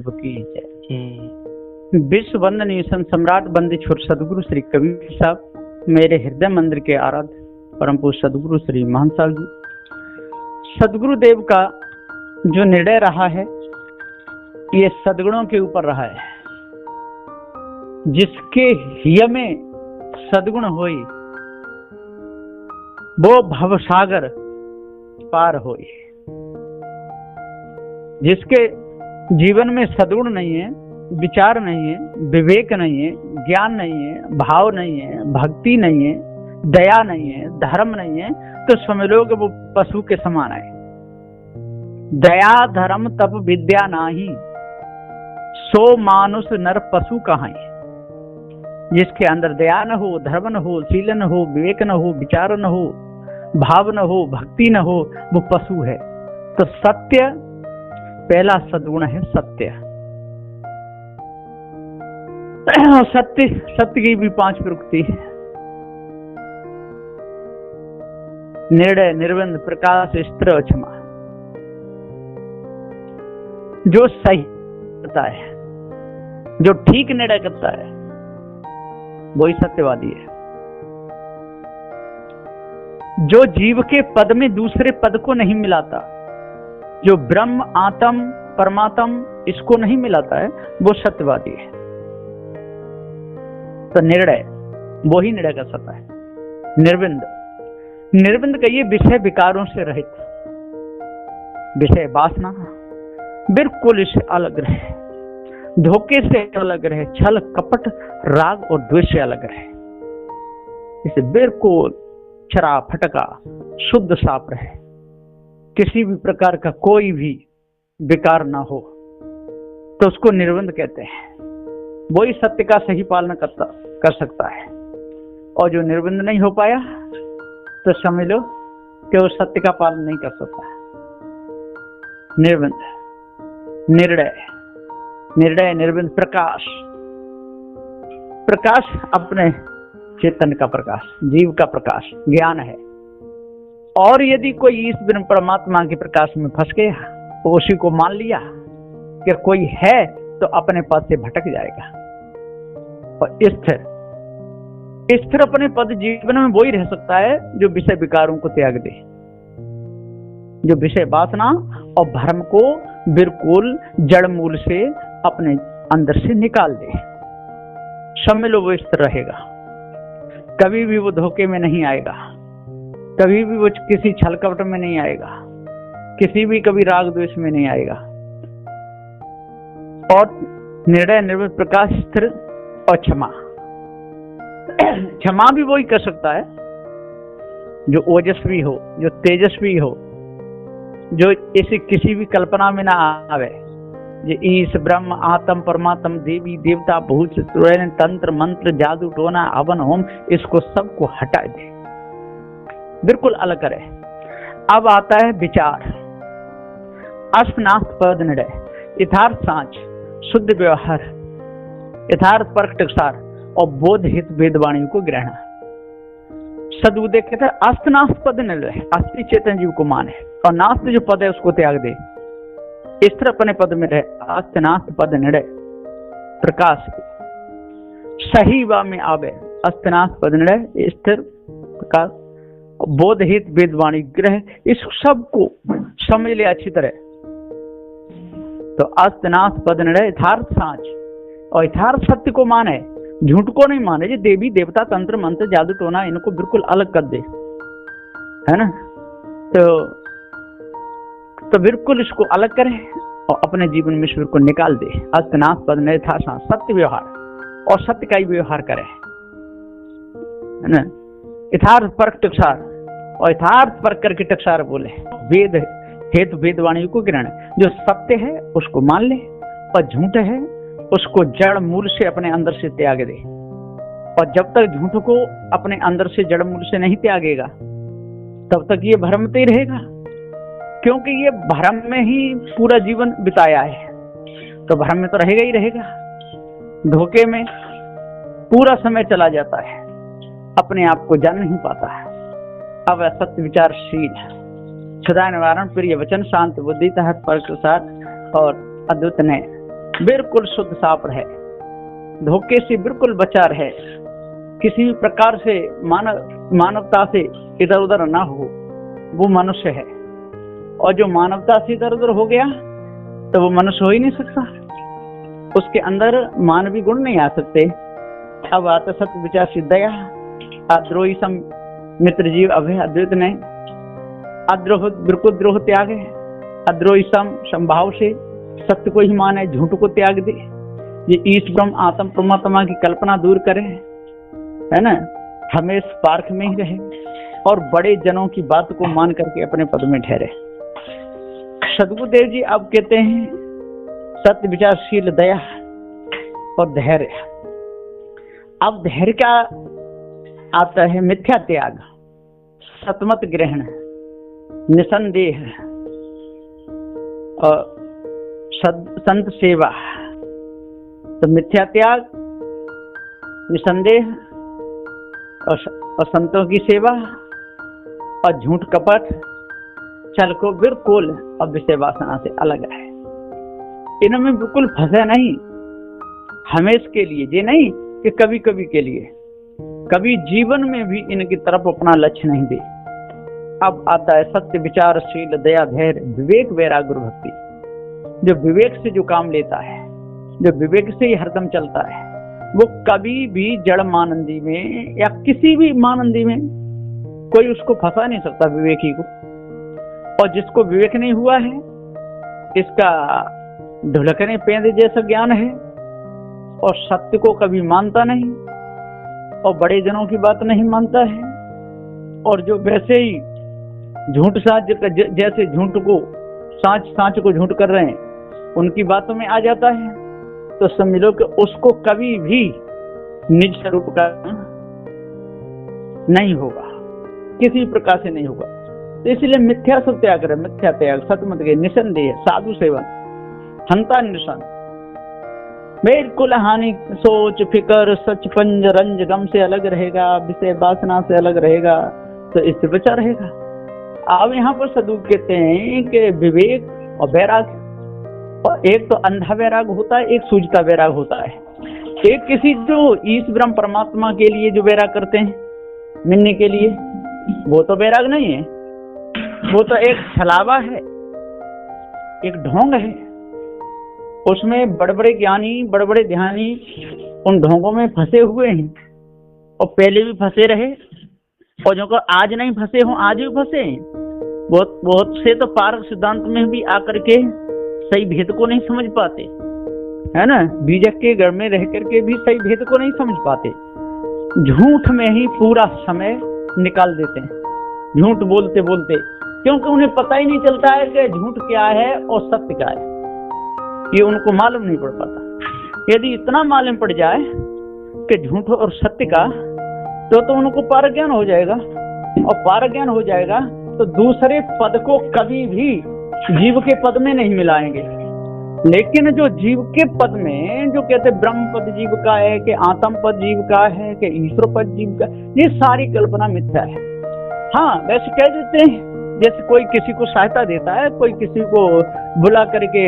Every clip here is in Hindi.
शिव की जय। विश्व वंदनीय संत सम्राट बंदी छोर सदगुरु श्री कबीर साहब, मेरे हृदय मंदिर के आराध्य परम पूज्य सदगुरु श्री महान साहब जी। सदगुरुदेव का जो निर्णय रहा है ये सद्गुणों के ऊपर रहा है। जिसके हिय में सद्गुण होई वो भवसागर पार होई। जिसके जीवन में सद्गुण नहीं है, विचार नहीं है, विवेक नहीं है, ज्ञान नहीं है, भाव नहीं है, भक्ति नहीं है, दया नहीं है, धर्म नहीं है, तो समझ लो कि वो पशु के समान है। दया धर्म तप विद्या नाही, सो मानुष नर पशु कहाँ है। जिसके अंदर दया न हो, धर्म न हो, शील न हो, विवेक न हो, विचार न हो, भाव न हो, भक्ति न हो, वो पशु है। तो सत्य पहला सद्गुण है, सत्य। सत्य की भी 5 प्रकृति है। निर्णय, निर्बंध, प्रकाश, स्थिर, क्षमा। जो सही करता है, जो ठीक निर्णय करता है, वही सत्यवादी है। जो जीव के पद में दूसरे पद को नहीं मिलाता, जो ब्रह्म आत्म परमात्म इसको नहीं मिलाता है, वो सत्यवादी है। तो निर्णय वो ही निर्णय कर सकता है। निर्विंद, निर्विंद कहिए विषय विकारों से रहित, विषय वासना बिल्कुल इससे अलग रहे, धोखे से अलग रहे, छल कपट राग और द्वेष से अलग रहे। इसे बिल्कुल चरा फटका शुद्ध साफ रहे, किसी भी प्रकार का कोई भी विकार ना हो, तो उसको निर्बंध कहते हैं। वही सत्य का सही पालन कर सकता है। और जो निर्बंध नहीं हो पाया तो समझ लो कि वो सत्य का पालन नहीं कर सकता। निर्बंध, निर्णय, निर्णय, निर्बंध, प्रकाश। प्रकाश अपने चेतन का प्रकाश, जीव का प्रकाश, ज्ञान है। और यदि कोई इस बिन परमात्मा के प्रकाश में फंस गया, तो उसी को मान लिया कि कोई है, तो अपने पद से भटक जाएगा। और स्थिर अपने पद जीवन में वही रह सकता है जो विषय विकारों को त्याग दे, जो विषय वासना और भ्रम को बिल्कुल जड़ मूल से अपने अंदर से निकाल दे। समझ लो वो स्थिर रहेगा, कभी भी वो धोखे में नहीं आएगा, कभी भी वो किसी छल कपट में नहीं आएगा, किसी भी कभी राग द्वेष में नहीं आएगा। और निर्णय, निर्भय, प्रकाश, स्थिर और क्षमा। क्षमा भी वही कर सकता है जो ओजस्वी हो, जो तेजस्वी हो, जो इसे किसी भी कल्पना में ना आवे। ये ईश ब्रह्म आत्म परमात्म देवी देवता भूत तंत्र मंत्र जादू टोना हवन होम, इसको सबको हटा दे, बिल्कुल अलग करे। अब आता है विचार, अष्टनाथ पद निर्णय, यथार्थ सांच, शुद्ध व्यवहार, यथार्थ परख टकसार और बोध हित वेदवाणी को ग्रहण। सदबुद्धि कहते हैं अस्तनाथ पद निर्णय, अस्थि चेतन जीव को माने और नास्त जो पद है उसको त्याग दे, स्थिर अपने पद में रहे। अस्तनाथ पद निर्णय, प्रकाश सही वा में आवे, अस्तनाथ पद निर्णय, स्थिर प्रकाश, बोध हित वेदवाणी ग्रह, इस सब को समझ ले अच्छी तरह। तो अस्तनाथ पद निर्णय, यथार्थ सांच और यथार्थ सत्य को माने, झूठ को नहीं माने। जो देवी देवता तंत्र मंत्र जादू टोना इनको बिल्कुल अलग कर दे, है ना। तो बिल्कुल इसको अलग करे और अपने जीवन में ईश्वर को निकाल दे। अस्तनाथ पद निर्णय, यथार्थ सांच, सत्य व्यवहार और सत्य का ही व्यवहार करे, है ना। यथार्थ परख टकसार और यथार्थ परख करके टकसार बोले, वेद हेतु वेदवाणी को ग्रहण। जो सत्य है उसको मान ले और झूठ है उसको जड़ मूल से अपने अंदर से त्याग दे। और जब तक झूठ को अपने अंदर से जड़ मूल से नहीं त्यागेगा तब तक ये भ्रमते ही रहेगा, क्योंकि ये भ्रम में ही पूरा जीवन बिताया है, तो भ्रम में तो रहेगा ही रहेगा। धोखे में पूरा समय चला जाता है, अपने आप को जान नहीं पाता है। अब सत्य विचारशील, सदा निवारण, प्रिय वचन, शांत बुद्धि, तहत प्रसाद और अद्भुत ने बिल्कुल शुद्ध साफ रहे, धोखे से बिल्कुल बचा रहे, किसी भी प्रकार से मानवता से इधर उधर ना हो, वो मनुष्य है। और जो मानवता से इधर उधर हो गया तो वो मनुष्य हो ही नहीं सकता, उसके अंदर मानवीय गुण नहीं आ सकते। अब आता सत्य विचार सिद्धया अद्रोही सम मित्र जीव अभय अद्वैत ने अद्रोह बिल्कुल द्रोह त्याग है, अद्रोही संभाव से सत्य को ही माने, झूठ को त्याग दे, ये ईश ब्रह्म आत्म परमात्मा की कल्पना दूर करे, है ना, हमेशा पार्क में ही रहे और बड़े जनों की बात को मान करके अपने पद में ठहरे। सदगुरुदेव जी अब कहते हैं सत्य विचारशील दया और धैर्य। अब धैर्य क्या आता है? मिथ्या त्याग, सतमत ग्रहण, निसंदेह और संत सेवा। तो मिथ्या त्याग, निसंदेह और संतों की सेवा और झूठ कपट चल को बिल्कुल अब विषय वासना से अलग है। इनमें बिल्कुल फंसे नहीं, हमेशा के लिए ये नहीं कि कभी कभी के लिए, कभी जीवन में भी इनकी तरफ अपना लक्ष्य नहीं दे। अब आता है सत्य विचारशील दया धैर्य विवेक वैराग्य भक्ति। जो विवेक से जो काम लेता है, जो विवेक से ही हरदम चलता है, वो कभी भी जड़ मानंदी में या किसी भी मानंदी में कोई उसको फंसा नहीं सकता विवेकी को। और जिसको विवेक नहीं हुआ है, इसका ढुलकने पेंदे जैसा ज्ञान है और सत्य को कभी मानता नहीं और बड़े जनों की बात नहीं मानता है। और जो वैसे ही झूठ साँच जैसे झूठ को साँच को झूठ कर रहे हैं, उनकी बातों में आ जाता है, तो समझ लो कि उसको कभी भी निज स्वरूप का नहीं होगा, किसी प्रकार से नहीं होगा। तो इसलिए मिथ्या सत्याग्रह, मिथ्या त्याग, सतमत के निसंदेह, साधु सेवन, हंता निशन, बिल्कुल हानि सोच फिकर सच पंज रंज गम से अलग रहेगा, विषय वासना से अलग रहेगा, तो इससे बचा रहेगा। अब यहाँ पर सदु कहते हैं कि विवेक और वैराग्य, और एक तो अंधा वैराग होता है, एक सूझता वैराग होता है। एक किसी जो ईश ब्रह्म परमात्मा के लिए जो वैराग करते हैं, मिलने के लिए, वो तो वैराग नहीं है, वो तो एक छलावा है, एक ढोंग है। उसमें बड़े बड़े ज्ञानी, बड़े बड़े ध्यानी उन ढोंगों में फंसे हुए हैं और पहले भी फंसे रहे, और जो आज नहीं फंसे हों आज भी फंसे हैं। बहुत से तो पारक सिद्धांत में भी आकर के सही भेद को नहीं समझ पाते, है ना, बीजक के घर में रह करके भी सही भेद को नहीं समझ पाते, झूठ में ही पूरा समय निकाल देते हैं, झूठ बोलते बोलते, क्योंकि उन्हें पता ही नहीं चलता है कि झूठ क्या है और सत्य क्या है, ये उनको मालूम नहीं पड़ पाता। यदि इतना मालूम पड़ जाए कि झूठ और सत्य का, तो उनको पार ज्ञान हो जाएगा, और पार ज्ञान हो जाएगा तो दूसरे पद को कभी भी जीव के पद में नहीं मिलाएंगे। लेकिन जो जीव के पद में जो कहते ब्रह्म पद जीव का है, कि आत्म पद जीव का है, कि ईश्वर पद जीव का, ये सारी कल्पना मिथ्या है। हाँ, वैसे कह देते हैं, जैसे कोई किसी को सहायता देता है, कोई किसी को बुला करके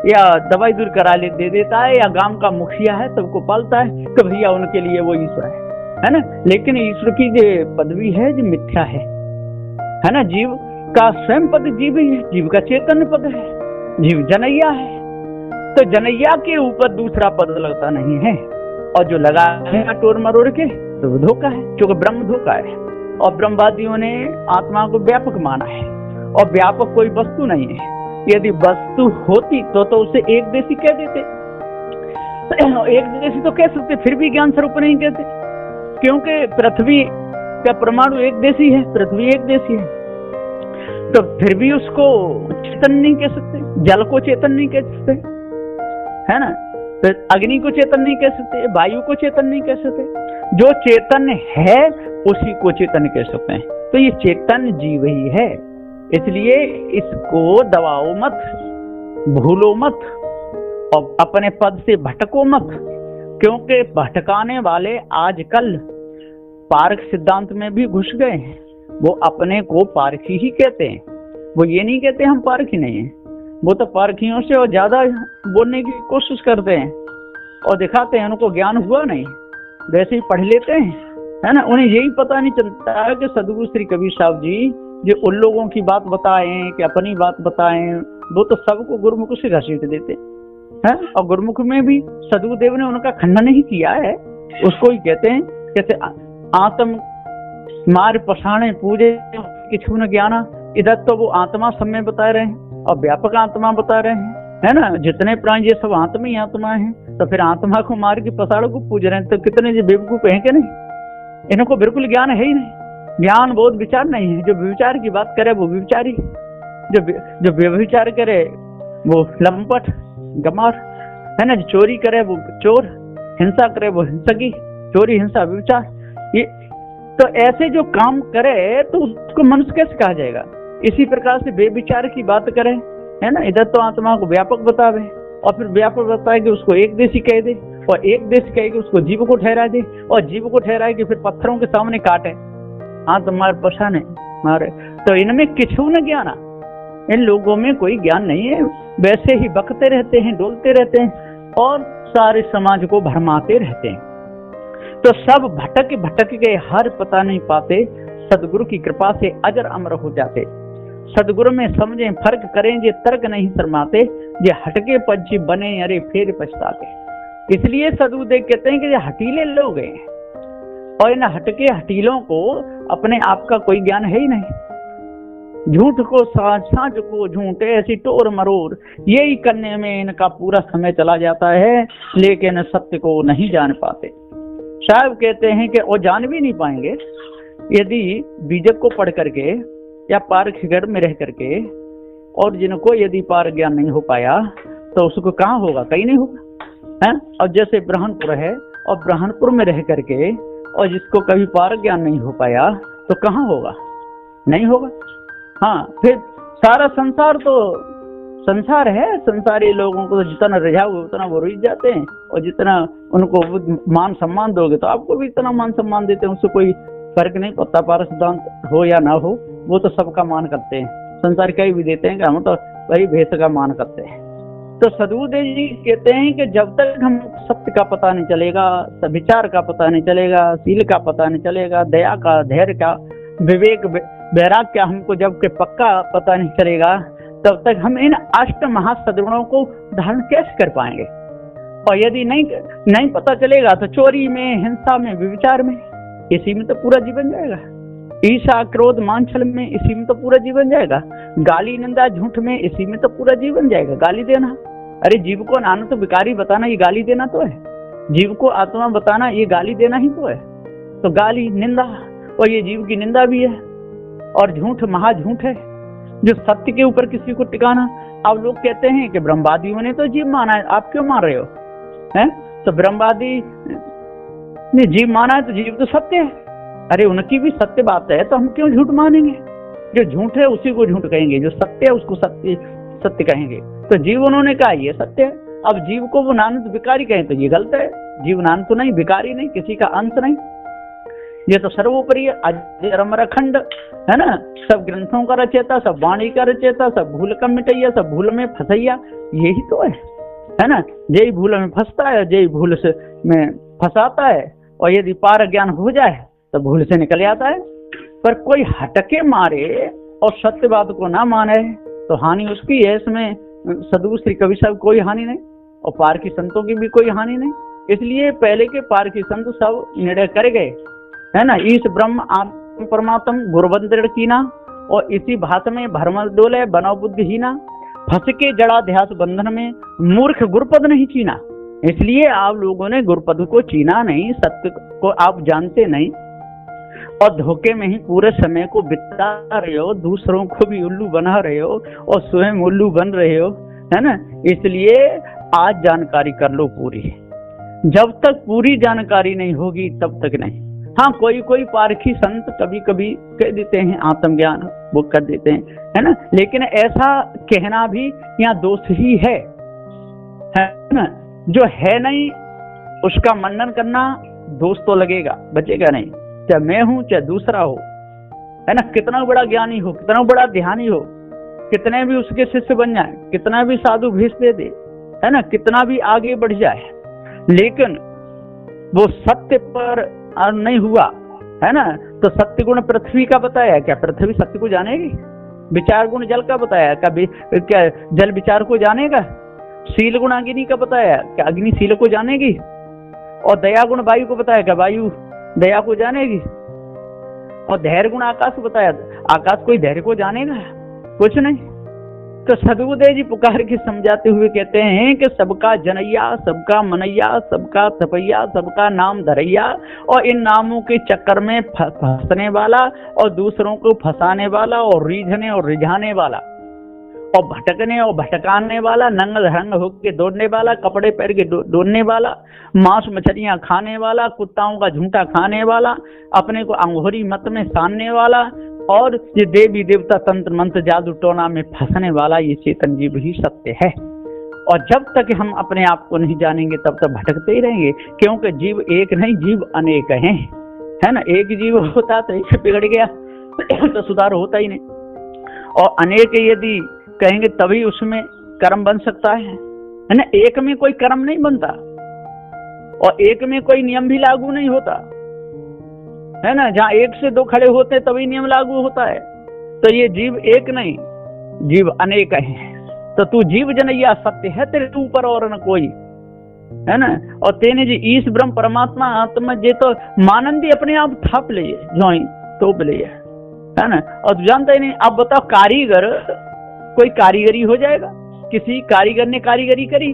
या दवाई दूर करा ले दे देता है, या गांव का मुखिया है सबको पालता है, तो भैया उनके लिए वो ईश्वर है ना। लेकिन ईश्वर की जो पदवी है जो मिथ्या है ना। जीव का स्वयं पद जीव ही है, जीव का चैतन्य पद है, जीव जनैया है, तो जनैया के ऊपर दूसरा पद लगता नहीं है। और जो लगा है टोर मरोड़ के, तो वो धोखा है, क्योंकि ब्रह्म धोखा है। और ब्रह्मवादियों ने आत्मा को व्यापक माना है, और व्यापक कोई वस्तु नहीं है। यदि वस्तु होती तो उसे एक देशी कह देते, एक देशी तो कह सकते, फिर भी ज्ञान स्वरूप नहीं कहते, क्योंकि पृथ्वी का परमाणु एक देशी है, पृथ्वी एक देशी है, तो फिर भी उसको चेतन नहीं कह सकते, जल को चेतन नहीं कह सकते, है ना, तो अग्नि को चेतन नहीं कह सकते, वायु को चेतन नहीं कह सकते, जो चेतन है उसी को चेतन कह सकते हैं। तो ये चेतन जीव ही है, इसलिए इसको दबाओ मत, भूलो मत, और अपने पद से भटको मत, क्योंकि भटकाने वाले आजकल पारक सिद्धांत में भी घुस गए हैं। वो अपने को पारखी ही कहते हैं, वो ये नहीं कहते हम पारखी नहीं हैं, वो तो पारखियों से और ज्यादा बोलने की कोशिश करते हैं और दिखाते हैं उनको ज्ञान हुआ नहीं, वैसे ही पढ़ लेते हैं, है ना। उन्हें यही पता नहीं चलता है कि सदगुरु श्री कबीर साहब जी जो उन लोगों की बात बताएं कि अपनी बात बताएं, वो तो सबको गुरुमुख से घसीट देते हैं। और गुरुमुख में भी सदगुरुदेव ने उनका खंडन ही किया है। उसको ही कहते हैं कैसे आत्म मार पछाणे पूजे किछु न ज्ञाना। इधर तो वो आत्मा सब में बता रहे हैं और व्यापक आत्मा बता रहे हैं, है ना। जितने प्राणी ये सब आत्मा ही आत्मा है, तो फिर आत्मा को मार के पसाड़ को पूज रहे हैं, तो कितने जो बेवकूफ हैं कि नहीं। इनको बिल्कुल ज्ञान है ही नहीं, ज्ञान बोध विचार नहीं है। जो विचार की बात करे वो विचारी, जो व्यभिचार करे वो लंपट गमार, है ना। जो चोरी करे वो चोर, हिंसा करे वो हिंसकी, चोरी हिंसा विचार। ये तो ऐसे जो काम करे तो उसको मनुष्य कैसे कहा जाएगा। इसी प्रकार से बेविचार की बात करें, है ना। इधर तो आत्मा को व्यापक बतावे और फिर व्यापक बताए कि उसको एक देशी कह दे और एक देश कह के उसको जीव को ठहरा दे और जीव को ठहराए कि फिर पत्थरों के सामने काटे, हाँ तुम्हारे पछाने मारे। तो इनमें किछु न ज्ञान, इन लोगों में कोई ज्ञान नहीं है, वैसे ही बकते रहते हैं, डोलते रहते हैं और सारे समाज को भरमाते रहते हैं। तो सब भटक भटक के हर पता नहीं पाते, सदगुरु की कृपा से अजर अमर हो जाते। सदगुरु में समझें फर्क करें, जे तर्क नहीं शर्माते, जे हटके पंछी बने अरे फिर पछताते। इसलिए सदगुरुदेव कहते हैं कि ये हटीले लोग हैं और इन हटके हटीलों को अपने आप का कोई ज्ञान है ही नहीं। झूठ को साझ, साझ को झूठ, ऐसी टोर मरोर यही करने में इनका पूरा समय चला जाता है, लेकिन सत्य को नहीं जान पाते। साहब कहते हैं कि वो जान भी नहीं पाएंगे यदि बीजक को पढ़ करके या पारखगढ़ में रह करके, और जिनको यदि पार ज्ञान नहीं हो पाया तो उसको कहाँ होगा, कहीं नहीं होगा, है। और जैसे ब्रह्मपुर है और ब्रह्मपुर में रह करके और जिसको कभी पार ज्ञान नहीं हो पाया तो कहाँ होगा, नहीं होगा। हाँ, फिर सारा संसार तो संसार है, संसारी लोगों को जितना रिझाओगे उतना वो रुझ जाते हैं और जितना उनको मान सम्मान दोगे तो आपको भी इतना मान सम्मान देते हैं। उससे कोई फर्क नहीं पड़ता, पारस सिद्धांत हो या ना हो, वो तो सबका मान करते हैं। संसार कहीं भी देते हैं कि हम तो वही भेष का मान करते हैं। तो सदगुरुदेव जी कहते हैं कि जब तक हम सत्य का पता नहीं चलेगा, विचार का पता नहीं चलेगा, शील का पता नहीं चलेगा, दया का, धैर्य का, विवेक वैराग का हमको जब के पक्का पता नहीं चलेगा, तब तक हम इन अष्ट महासद्गुणों को धारण कैसे कर पाएंगे। और यदि नहीं पता चलेगा तो चोरी में, हिंसा में, विचार में, इसी में तो पूरा जीवन जाएगा। ईर्ष्या, क्रोध, मान, छल में, इसी में तो पूरा जीवन जाएगा। गाली, निंदा, झूठ में, इसी में तो पूरा जीवन जाएगा। गाली देना, अरे जीव को नाना तो भिखारी बताना ये गाली देना तो है, जीव को आत्मा बताना ये गाली देना ही तो है। तो गाली, निंदा, और ये जीव की निंदा भी है। और झूठ महाझूठ है, जो सत्य के ऊपर किसी को टिकाना। अब लोग कहते हैं कि ब्रह्मवादियों ने तो जीव माना है, आप क्यों मान रहे हो, हैं? तो ब्रह्मवादी ने जीव माना है तो जीव तो सत्य है। अरे उनकी भी सत्य बात है, तो हम क्यों झूठ मानेंगे। जो झूठ है उसी को झूठ कहेंगे, जो सत्य है उसको सत्य सत्य कहेंगे। तो जीव उन्होंने कहा ये सत्य है, अब जीव को वो नानंद भिखारी कहें तो ये गलत है। जीव नानंद तो नहीं, भिखारी नहीं, किसी का अंश नहीं, ये तो सर्वोपरि अजर अमर अखंड, है ना। सब ग्रंथों का रचयिता, सब वाणी का रचयिता, सब भूल का मिटैया, सब भूल में फंसैया, यही तो है ना। जय भूल में फंसता है, जय भूल से में फंसाता है, और यदि पार ज्ञान हो जाए तो भूल से निकल जाता है। पर कोई हटके मारे और सत्य बात को ना माने तो हानि उसकी है। इसमें सदगुरु श्री कबीर साहब कोई हानि नहीं और पार की संतों की भी कोई हानि नहीं। इसलिए पहले के पार की संत सब निर्णय कर गए, है ना। ईश ब्रह्म आत्म परमात्म गुरुवंदृढ़ कीना, और इसी भात में भरम डोले बनाओ बुद्धिहीना, फंस के जड़ा ध्यास बंधन में मूर्ख गुरुपद नहीं चीना। इसलिए आप लोगों ने गुरुपद को चीना नहीं, सत्य को आप जानते नहीं और धोखे में ही पूरे समय को बिता रहे हो, दूसरों को भी उल्लू बना रहे हो और स्वयं उल्लू बन रहे हो, है ना। इसलिए आज जानकारी कर लो पूरी, जब तक पूरी जानकारी नहीं होगी तब तक नहीं। हाँ, कोई कोई पारखी संत कभी कभी कह देते हैं आत्मज्ञान, वो कर देते हैं, है ना। लेकिन ऐसा कहना भी यहाँ दोष ही है ना। जो है नहीं उसका मनन करना दोष तो लगेगा, बचेगा नहीं। चाहे मैं हूं चाहे दूसरा हो, है ना। कितना बड़ा ज्ञानी हो, कितना बड़ा ध्यानी हो, कितने भी उसके शिष्य बन जाए, कितना भी साधु भेष दे दे, है ना, कितना भी आगे बढ़ जाए, लेकिन वो सत्य पर नहीं हुआ, है ना। तो सत्य गुण पृथ्वी का बताया, क्या पृथ्वी सत्य को जानेगी? विचार गुण जल का बताया, क्या जल विचार को जानेगा? शील गुण अग्नि का बताया, क्या अग्नि शील को जानेगी? और दया गुण वायु को बताया, क्या वायु दया को जानेगी? और धैर्य गुण आकाश को बताया, आकाश कोई धैर्य को जानेगा? कुछ नहीं। तो सदगुरुदेव जी पुकार के समझाते हुए कहते हैं कि सबका जनैया, सबका मनैया, सबका तपैया, सबका नाम धरैया, और इन नामों के चक्कर में फंसने वाला और दूसरों को फंसाने वाला और रीझने और रिझाने वाला और भटकने और भटकाने वाला, नंग धड़ंग होके दौड़ने वाला, कपड़े पहन के दौड़ने वाला, मांस मछलियां खाने वाला, कुत्ताओं का झूठा खाने वाला, अपने को अंगूरी मत में सानने वाला, और ये देवी देवता तंत्र मंत्र जादू टोना में फंसने वाला, ये चेतन जीव ही सत्य है। और जब तक हम अपने आप को नहीं जानेंगे तब तक भटकते ही रहेंगे, क्योंकि जीव एक नहीं, जीव अनेक हैं, है ना। एक जीव होता तो एक बिगड़ गया तो सुधार होता ही नहीं, और अनेक यदि कहेंगे तभी उसमें कर्म बन सकता है ना। एक में कोई कर्म नहीं बनता और एक में कोई नियम भी लागू नहीं होता, है ना। जहाँ एक से दो खड़े होते तभी नियम लागू होता है। तो ये जीव एक नहीं, जीव अनेक है। तो तू जीव जनैया सत्य है तेरे ऊपर और न कोई, है ना। और तेने जी ईश ब्रह्म परमात्मा आत्मा जे तो मानंदी अपने आप थाप ले जोई तोप ले, है ना। और तू जानता ही नहीं। अब बताओ, कारीगर कोई कारीगरी हो जाएगा? किसी कारीगर ने कारीगरी करी,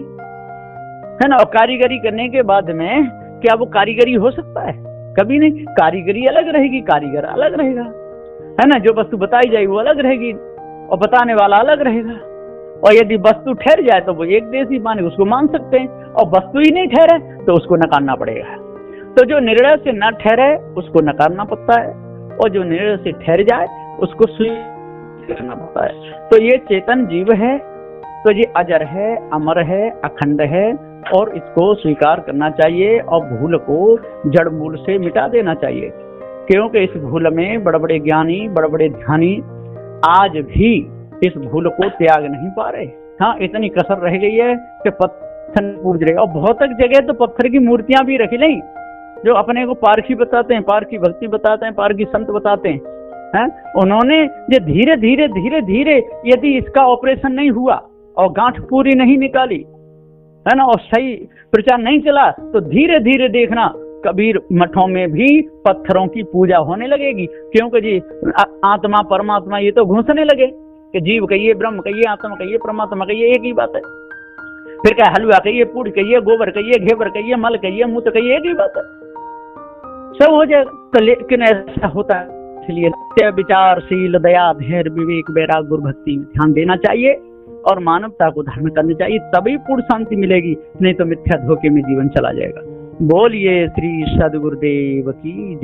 है ना। और कारीगरी करने के बाद में क्या वो कारीगरी हो सकता है? कभी नहीं। कारीगरी अलग रहेगी, कारीगर अलग रहेगा, है ना। जो वस्तु बताई जाएगी वो अलग रहेगी और बताने वाला अलग रहेगा। और यदि वस्तु ठहर जाए तो वो एक देशी माने उसको मान सकते हैं, और वस्तु ही नहीं ठहरे तो उसको नकारना पड़ेगा। तो जो निर्णय से न ठहरे उसको नकारना पड़ता है, और जो निर्णय से ठहर जाए उसको स्वीकार करना पड़ता है। तो ये चेतन जीव है, तो ये अजर है, अमर है, अखंड है, और इसको स्वीकार करना चाहिए और भूल को जड़ मूल से मिटा देना चाहिए। क्योंकि इस भूल में बड़े बड़े ज्ञानी, बड़े बड़े ध्यानी आज भी इस भूल को त्याग नहीं पा रहे। हाँ, इतनी कसर रह गई है कि पत्थर पूज रहे, और बहुत जगह तो पत्थर की मूर्तियां भी रखी नहीं, जो अपने को पारखी बताते हैं, पारखी भक्ति बताते हैं, पारखी संत बताते हैं। उन्होंने जो धीरे धीरे धीरे धीरे यदि इसका ऑपरेशन नहीं हुआ और गांठ पूरी नहीं निकाली, है ना, और सही प्रचार नहीं चला, तो धीरे धीरे देखना कबीर मठों में भी पत्थरों की पूजा होने लगेगी। क्योंकि जी आत्मा परमात्मा ये तो घुसने लगे कि जीव कहिए, ब्रह्म कहिए, आत्मा कहिए, परमात्मा कहिए, एक ही बात है। फिर क्या हलवा कहिए, पूड़ी कहिए, गोबर कहिए, घेवर कहिए, मल कहिए, मूत्र कहिए, एक ही बात है, सब हो जाएगा। तो लेकिन ऐसा होता है, इसलिए विचारशील, दया, धैर्य, विवेक, वैराग, गुरु भक्ति में ध्यान देना चाहिए और मानवता को धारण करना चाहिए, तभी पूर्ण शांति मिलेगी। नहीं तो मिथ्या धोखे में जीवन चला जाएगा। बोलिए श्री सद्गुरुदेव की जय।